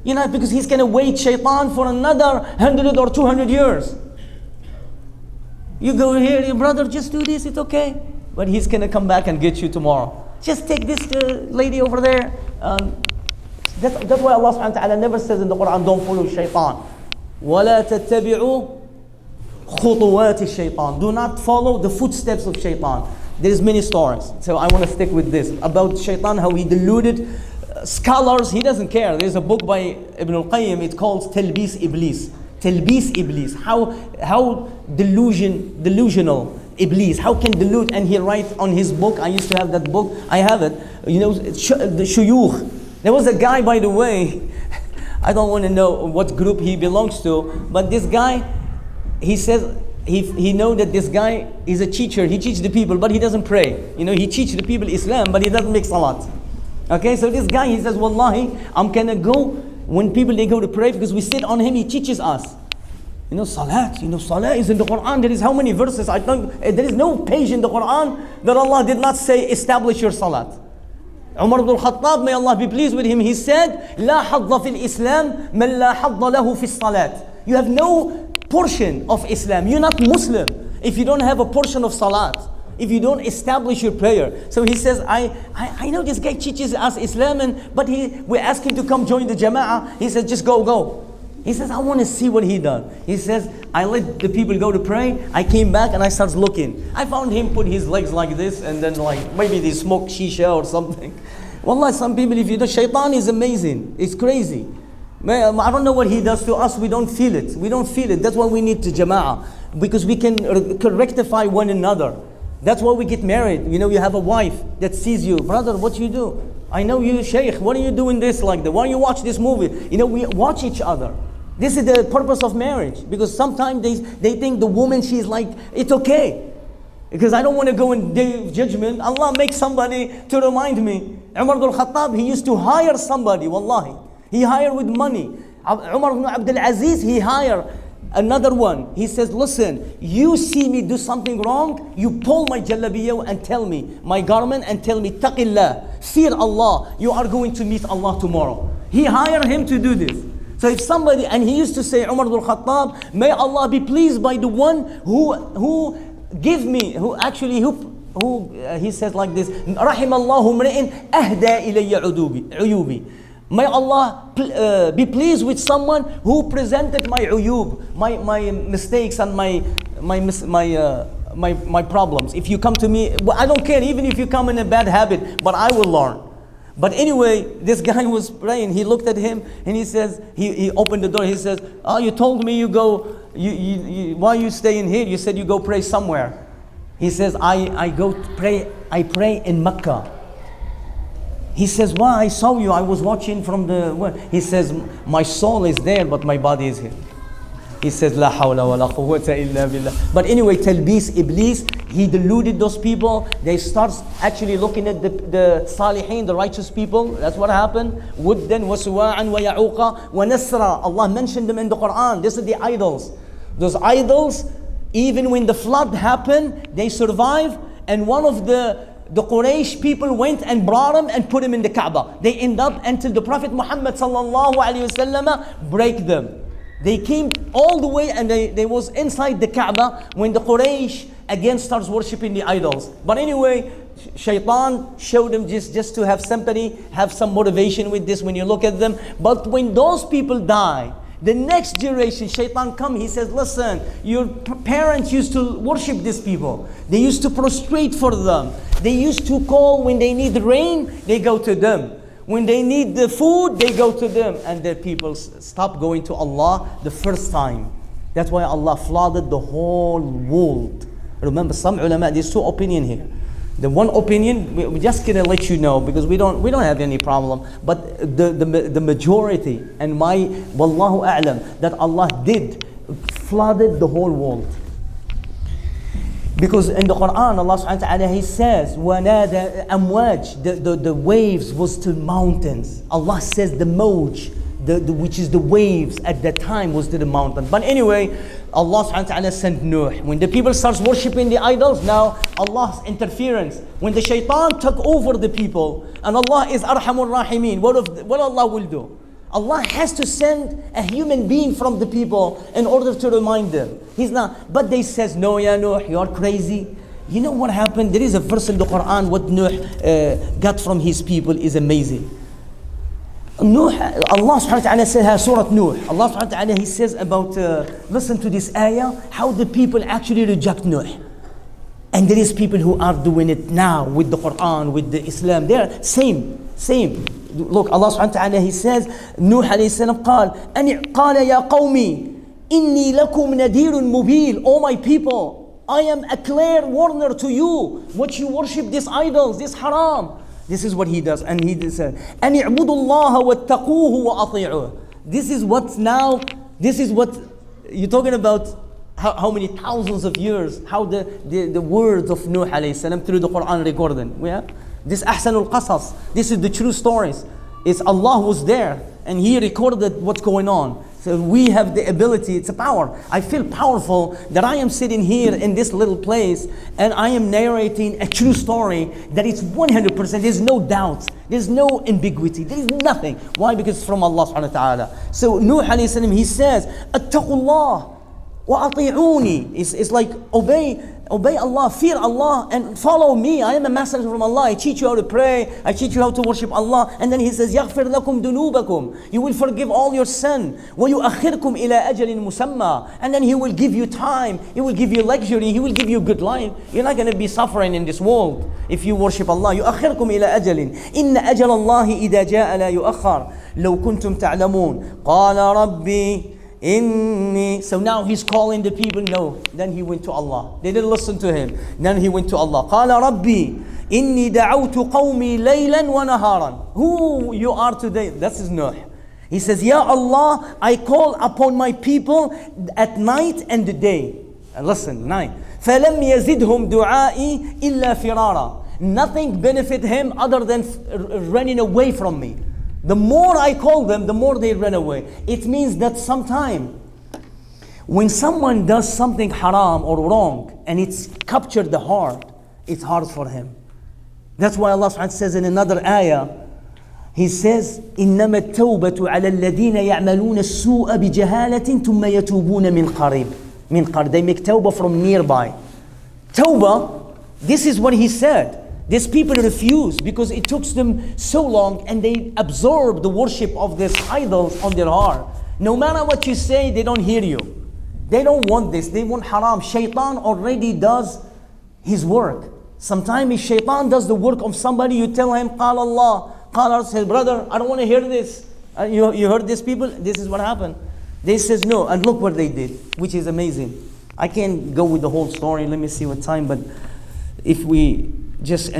You know, because he's going to wait shaitan for another 100 or 200 years. You go here, your brother, just do this, it's okay. But he's going to come back and get you tomorrow. Just take this lady over there. That's why Allah subhanahu wa ta'ala never says in the Quran, don't follow shaitan. وَلَا تَتَّبِعُوا خُطُوَاتِ الشَّيْطَانِ. Do not follow the footsteps of shaitan. There's many stories. So I want to stick with this. About shaitan, how he deluded scholars. He doesn't care. There's a book by Ibn al-Qayyim. It's called Talbis Iblis. Talbis Iblis. How delusional Iblis. How can delude? And he writes on his book. I used to have that book. I have it. You know, the shuyukh. There was a guy, by the way, I don't want to know what group he belongs to, but this guy, he says, he know that this guy is a teacher. He teaches the people, but he doesn't pray. You know, he teaches the people Islam, but he doesn't make salat. Okay, so this guy, he says, Wallahi, I'm gonna go, when people, they go to pray, because we sit on him, he teaches us. You know, salat is in the Quran. There is how many verses? I think there is no page in the Quran that Allah did not say, establish your salat. Umar ibn al-Khattab, may Allah be pleased with him, he said, لا حظ في الإسلام من لا حظ له في الصلاة. You have no portion of Islam. You're not Muslim if you don't have a portion of salat, if you don't establish your prayer. So he says, I know this guy teaches us Islam, but we ask him to come join the Jama'ah. He says, just go. He says, I want to see what he does. He says, I let the people go to pray. I came back and I started looking. I found him put his legs like this, and then like maybe they smoke shisha or something. Wallah, some people, if you do, shaitan is amazing. It's crazy. I don't know what he does to us. We don't feel it. That's why we need to Jama'ah, because we can rectify one another. That's why we get married. You know, you have a wife that sees you, brother, what you do? I know you, Shaykh, what are you doing this like that? Why you watch this movie? You know, we watch each other. This is the purpose of marriage, because sometimes they think the woman, she's like, it's okay. Because I don't want to go in day of judgment. Allah makes somebody to remind me. Umar ibn al-Khattab, he used to hire somebody, wallahi. He hired with money. Umar ibn Abdul Aziz, he hired another one. He says, listen, you see me do something wrong, you pull my jalabiya and tell me, my garment, and tell me, taqillah, fear Allah, you are going to meet Allah tomorrow. He hired him to do this. So if somebody, and he used to say, Umar ibn al-Khattab, may Allah be pleased by the one who give me, he says like this, Rahimallahu mri'in ahda ilayya uyubi. May Allah be pleased with someone who presented my uyub, my mistakes and my problems. If you come to me, I don't care, even if you come in a bad habit, but I will learn. But anyway, this guy was praying. He looked at him and he says, he opened the door. He says, oh, you told me you go, why you stay in here? You said you go pray somewhere. He says, I go to pray, I pray in Mecca. He says, why? I saw you, I was watching from the, he says, my soul is there, but my body is here. He says, La hawla wa la quwwata illa billah. But anyway, Talbis Iblis, he deluded those people. They start actually looking at the salihin, the righteous people. That's what happened. Wuddan wa suwa'an wa ya'uqa wa nasra. Allah mentioned them in the Quran. This are the idols. Those idols, even when the flood happened, they survived. And one of the Quraysh people went and brought them and put them in the Kaaba. They end up until the Prophet Muhammad sallallahu alaihi wasallam break them. They came all the way and they was inside the Kaaba when the Quraysh again starts worshipping the idols. But anyway, Shaitan showed them just to have sympathy, have some motivation with this when you look at them. But when those people die, the next generation, Shaitan come, he says, listen, your parents used to worship these people. They used to prostrate for them. They used to call when they need rain, they go to them. When they need the food, they go to them. And the people stop going to Allah the first time. That's why Allah flooded the whole world. Remember, some ulama, there's two opinions here. The one opinion, we're just gonna let you know, because we don't have any problem. But the majority, and my wallahu a'lam, that Allah did flooded the whole world. Because in the Quran, Allah subhanahu wa ta'ala, He says, وَنَادَ أَمْوَاج, the waves was to mountains. Allah says the mawj, which is the waves at that time, was to the mountain. But anyway, Allah subhanahu wa ta'ala sent Noor. When the people starts worshipping the idols, now Allah's interference. When the shaitan took over the people, and Allah is Arhamur Rahimin, what Allah will do? Allah has to send a human being from the people in order to remind them. He's not. But they says, no, ya Noor, you're crazy. You know what happened? There is a verse in the Quran, what Noor got from his people is amazing. Noor, Allah subhanahu wa ta'ala said, Surah Noor. Allah subhanahu wa ta'ala, He says about, listen to this ayah, how the people actually reject Noor. And there is people who are doing it now with the Quran, with the Islam. They are same. Look, Allah subhanahu wa ta'ala, He says, Nuh alayhi salam قال يا قومي إني لكم نذير مبين. Oh my people, I am a clear warner to you. What you worship these idols, this haram. This is what he does. And he said, أن اعبدوا الله واتقوه وأطيعوه. This is what you're talking about. How many thousands of years, how the words of Nuh alayhi salam through the Quran recorded. Yeah? This ahsanul qasas, this is the true stories. It's Allah was there and He recorded what's going on. So we have the ability, it's a power. I feel powerful that I am sitting here in this little place and I am narrating a true story that it's 100%, there's no doubt, there's no ambiguity, there is nothing. Why? Because it's from Allah subhanahu wa ta'ala. So Nuh alayhi salam, he says, Attaqullah wa ati'uni. It's like obey Allah, fear Allah and follow me. I am a messenger from Allah. I teach you how to pray. I teach you how to worship Allah. And then He says, يَغْفِرْ لَكُمْ دُنُوبَكُمْ. He will forgive all your sin. وَيُؤَخِّرْكُمْ إِلَىٰ أَجَلٍ مُسَمَّى. And then He will give you time. He will give you luxury. He will give you good life. You're not going to be suffering in this world if you worship Allah. يُؤَخِّرْكُمْ إِلَىٰ أَجَلٍ إِنَّ أَجَلَ اللَّهِ إِذَا جَاءَ لَا يُؤَخَّرْ لَوْ كُنْتُمْ تَعْلَمُونَ قَالَ رَبِّي Inni. So now he's calling the people. No. Then he went to Allah. They didn't listen to him. Then he went to Allah. قال ربي إني دعوت قومي ليلا ونهارا. Who you are today? That's his Nuh. He says, Ya Allah, I call upon my people at night and the day. And listen, night. فلم يزدهم دعائي إلا فرارا. Nothing benefit him other than running away from me. The more I call them, the more they run away. It means that sometime when someone does something haram or wrong and it's captured the heart, it's hard for him. That's why Allah subhanahu wa ta'ala says in another ayah, He says, إِنَّمَا التَّوْبَةُ عَلَى الَّذِينَ يَعْمَلُونَ السُّوءَ بِجَهَالَةٍ ثُمَّ يَتُوبُونَ مِنْ قَرِيبٍ. They make tawbah from nearby. Tawbah, this is what He said. These people refused because it took them so long and they absorbed the worship of these idols on their heart. No matter what you say, they don't hear you. They don't want this. They want haram. Shaitan already does his work. Sometimes if shaitan does the work of somebody, you tell him, قال Allah. قال Allah says, brother, I don't want to hear this. You heard these people? This is what happened. They says no. And look what they did, which is amazing. I can't go with the whole story. Let me see what time. But if we just